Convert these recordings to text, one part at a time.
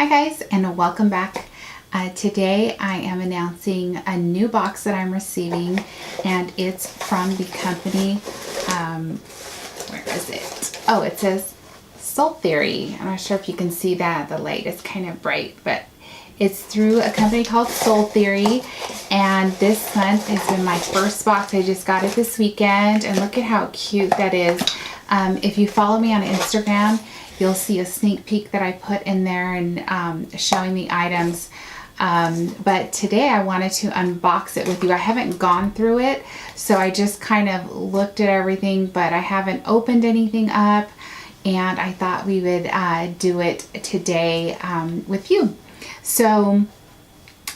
Hi guys, and welcome back. Today I am announcing a new box that I'm receiving, and it's from the company, where is it? Oh, it says Soul Theory. I'm not sure if you can see that, the light is kind of bright, but it's through a company called Soul Theory, and this month has been my first box. I just got it this weekend, and look at how cute that is. If you follow me on Instagram, you'll see a sneak peek that I put in there and showing the items. But today I wanted to unbox it with you. I haven't gone through it, so I just kind of looked at everything, but I haven't opened anything up, and I thought we would do it today with you. So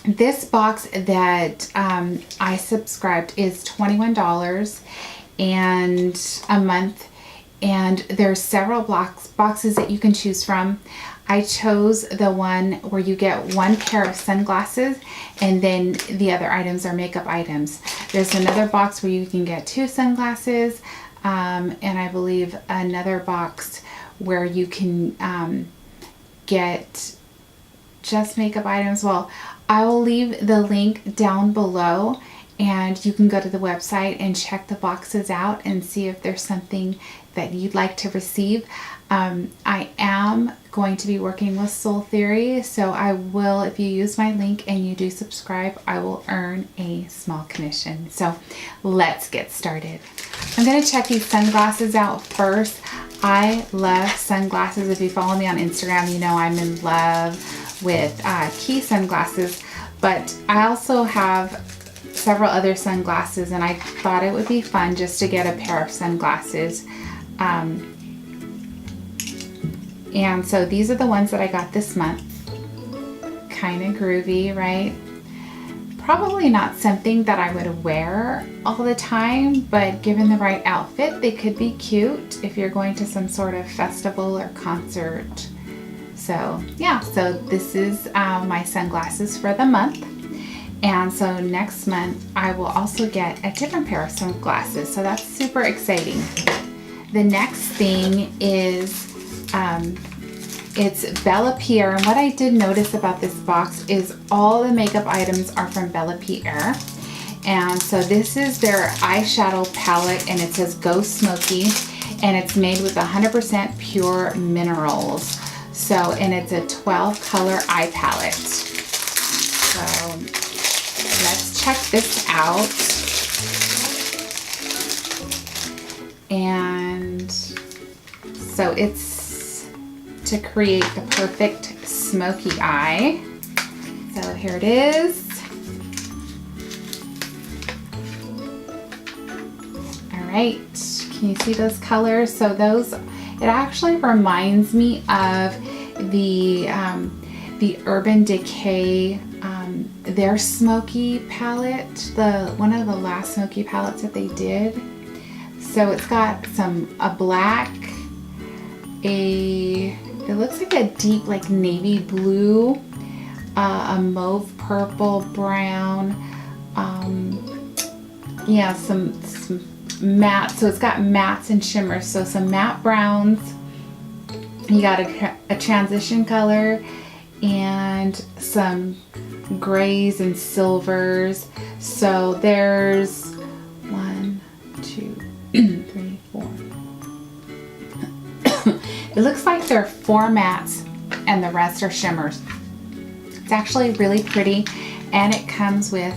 this box that I subscribed is $21 and a month. And there's several boxes that you can choose from. I chose the one where you get one pair of sunglasses, and then the other items are makeup items. There's another box where you can get 2 sunglasses, and I believe another box where you can get just makeup items. Well, I will leave the link down below, and you can go to the website and check the boxes out and see if there's something that you'd like to receive. I am going to be working with Soul Theory, so I will, if you use my link and you do subscribe, I will earn a small commission. So let's get started. I'm going to check these sunglasses out first. I love sunglasses. If you follow me on Instagram, you know I'm in love with Key sunglasses, but I also have several other sunglasses, and I thought it would be fun just to get a pair of sunglasses. And so these are the ones that I got this month. Kind of groovy, right? Probably not something that I would wear all the time, but given the right outfit, they could be cute if you're going to some sort of festival or concert. So yeah, so this is my sunglasses for the month. And so next month I will also get a different pair of sunglasses. So that's super exciting. The next thing is, it's Bella Pierre. And what I did notice about this box is all the makeup items are from Bella Pierre. And so this is their eyeshadow palette, and it says Go Smoky, and it's made with 100% pure minerals. So, and it's a 12 color eye palette. So let's check this out. And so it's to create the perfect smoky eye. So here it is. All right, can you see those colors? So those, it actually reminds me of the Urban Decay, their smoky palette, one of the last smoky palettes that they did. So it's got a black, it looks like a deep like navy blue, a mauve purple, brown, yeah, some matte. So it's got mattes and shimmers. So some matte browns. You got a transition color and some grays and silvers. So there's 1, 2, 3, 4. It looks like there are 4 mattes and the rest are shimmers. It's actually really pretty, and it comes with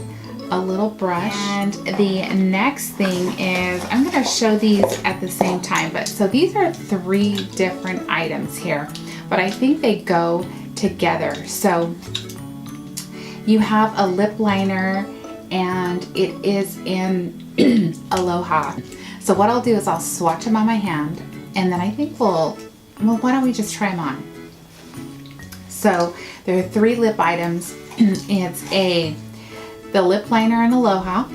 a little brush. And the next thing is, I'm going to show these at the same time, but so these are 3 different items here, but I think they go together. So you have a lip liner, and it is in Aloha. So what I'll do is I'll swatch them on my hand, and then I think well, why don't we just try them on? So there are 3 lip items. It's the lip liner in Aloha.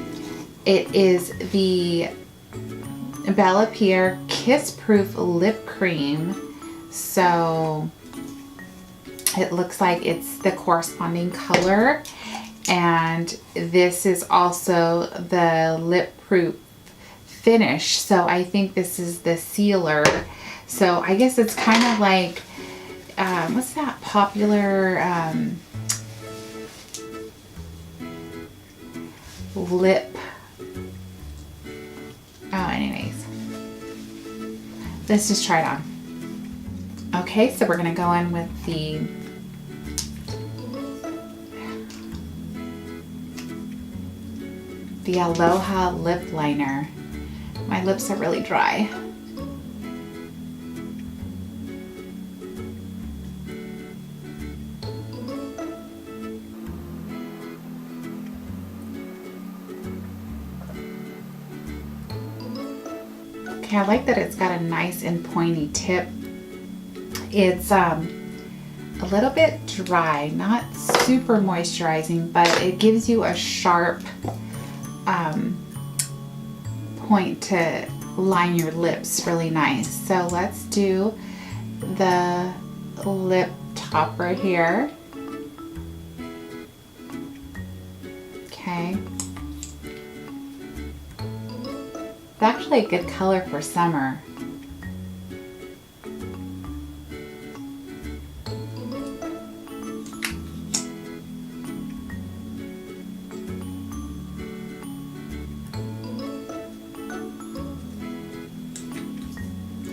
It is the Bella Pierre Kiss Proof Lip Cream. So it looks like it's the corresponding color. And this is also the lip proof finish. So I think this is the sealer. So I guess it's kind of like what's that popular lip? Oh, anyways, let's just try it on. Okay, so we're gonna go in with the Aloha lip liner. My lips are really dry. Okay, I like that it's got a nice and pointy tip. It's a little bit dry, not super moisturizing, but it gives you a sharp point to line your lips really nice. So let's do the lip topper here. Okay. It's actually a good color for summer.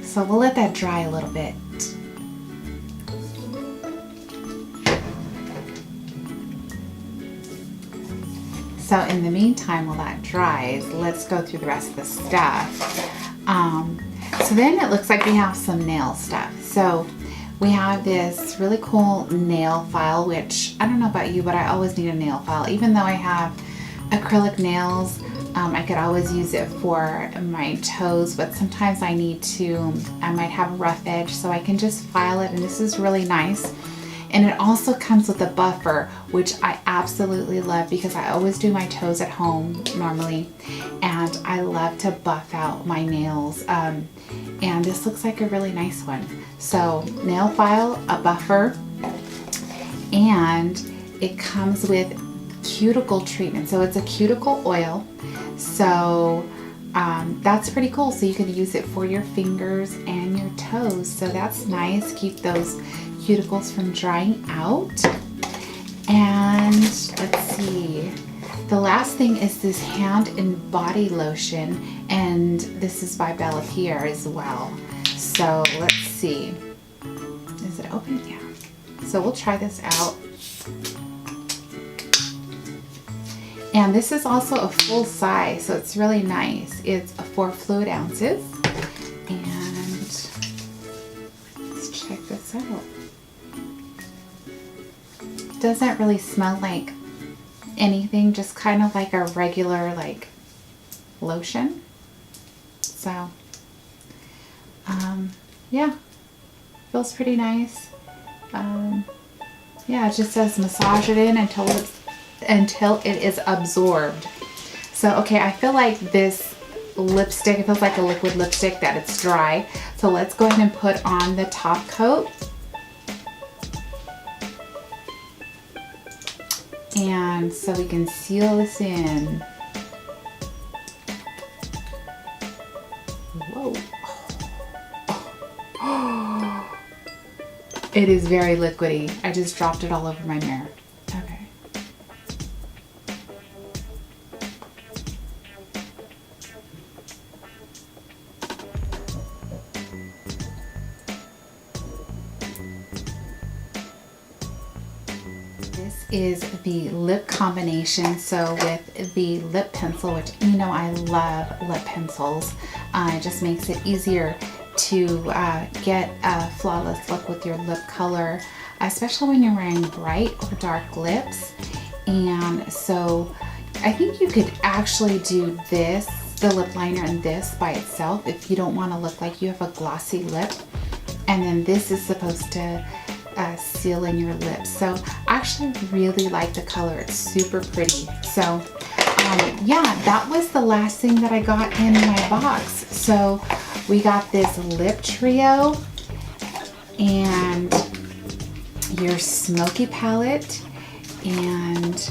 So we'll let that dry a little bit. So in the meantime, while that dries, let's go through the rest of the stuff. So then it looks like we have some nail stuff. So we have this really cool nail file, which I don't know about you, but I always need a nail file. Even though I have acrylic nails, I could always use it for my toes, but sometimes I might have a rough edge, so I can just file it, and this is really nice. And it also comes with a buffer, which I absolutely love because I always do my toes at home normally, and I love to buff out my nails. And this looks like a really nice one. So nail file, a buffer, and it comes with cuticle treatment. So it's a cuticle oil. So that's pretty cool. So you can use it for your fingers and your toes. So that's nice. Keep those cuticles from drying out. And let's see. The last thing is this hand and body lotion. And this is by Bella Pierre as well. So let's see. Is it open? Yeah. So we'll try this out. And this is also a full size, so it's really nice. It's 4 fluid ounces. And let's check this out. It doesn't really smell like anything, just kind of like a regular lotion. So yeah, feels pretty nice. Yeah, it just says massage it in until it is absorbed. So okay, I feel like this lipstick, it feels like a liquid lipstick, that it's dry. So let's go ahead and put on the top coat. And so we can seal this in. Whoa. It is very liquidy. I just dropped it all over my mirror. Okay. This is the lip combination. So with the lip pencil, which you know I love lip pencils, it just makes it easier to get a flawless look with your lip color, especially when you're wearing bright or dark lips. And so I think you could actually do this, the lip liner, and this by itself if you don't want to look like you have a glossy lip. And then this is supposed to seal in your lips. So I actually really like the color. It's super pretty. So yeah, that was the last thing that I got in my box. So we got this lip trio and your smoky palette, and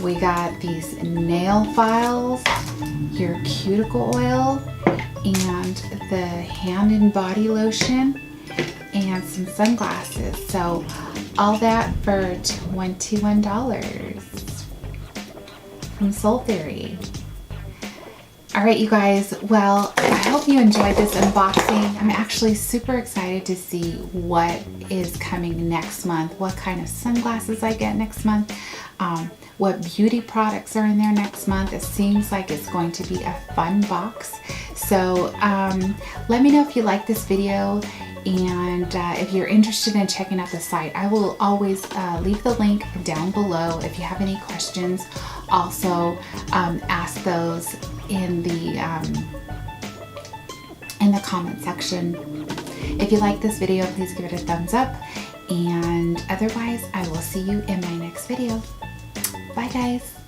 we got these nail files, your cuticle oil, and the hand and body lotion. And and some sunglasses. So all that for $21 from Soul Theory. All right, you guys, well, I hope you enjoyed this unboxing. I'm actually super excited to see what is coming next month, what kind of sunglasses I get next month, what beauty products are in there next month. It seems like it's going to be a fun box. So let me know if you like this video, and if you're interested in checking out the site. I will always leave the link down below if you have any questions. Also ask those in the comment section. If you like this video, please give it a thumbs up, and otherwise I will see you in my next video. Bye guys.